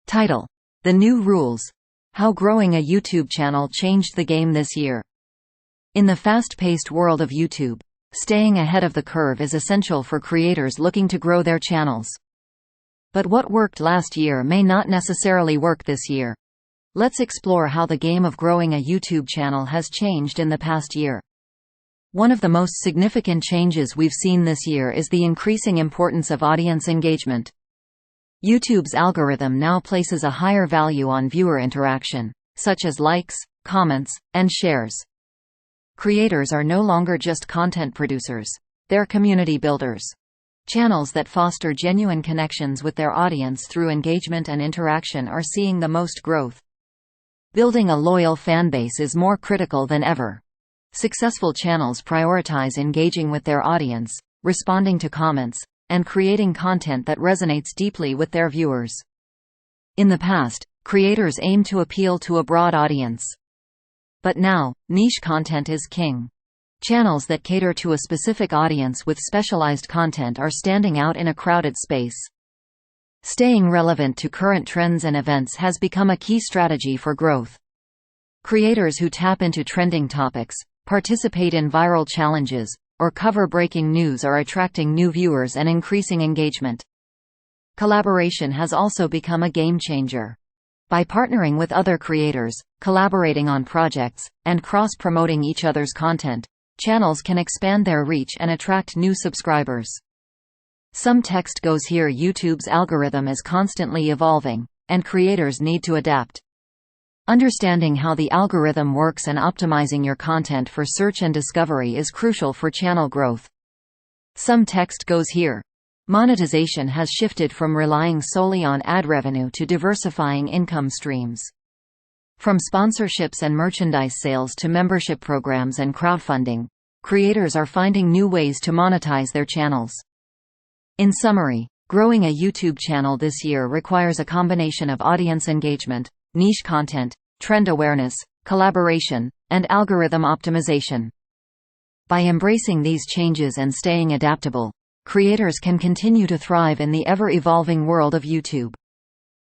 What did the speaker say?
Title: The New Rules. How growing a YouTube channel changed the game this year. In the fast-paced world of YouTube, staying ahead of the curve is essential for creators looking to grow their channels. But what worked last year may not necessarily work this year. Let's explore how the game of growing a YouTube channel has changed in the past year. One of the most significant changes we've seen this year is the increasing importance of audience engagement. YouTube's algorithm now places a higher value on viewer interaction, such as likes, comments, and shares. Creators are no longer just content producers, they're community builders. Channels that foster genuine connections with their audience through engagement and interaction are seeing the most growth. Building a loyal fanbase is more critical than ever. Successful channels prioritize engaging with their audience, responding to comments, and creating content that resonates deeply with their viewers. In the past, creators aimed to appeal to a broad audience. But now, niche content is king. Channels that cater to a specific audience with specialized content are standing out in a crowded space. Staying relevant to current trends and events has become a key strategy for growth. Creators who tap into trending topics, participate in viral challenges, or cover breaking news are attracting new viewers and increasing engagement. Collaboration has also become a game changer. By partnering with other creators, collaborating on projects, and cross-promoting each other's content, channels can expand their reach and attract new subscribers. Some text goes here. YouTube's algorithm is constantly evolving, and creators need to adapt. Understanding how the algorithm works and optimizing your content for search and discovery is crucial for channel growth. Some text goes here. Monetization has shifted from relying solely on ad revenue to diversifying income streams. From sponsorships and merchandise sales to membership programs and crowdfunding, creators are finding new ways to monetize their channels. In summary, growing a YouTube channel this year requires a combination of audience engagement, niche content, trend awareness, collaboration, and algorithm optimization. By embracing these changes and staying adaptable, creators can continue to thrive in the ever-evolving world of YouTube.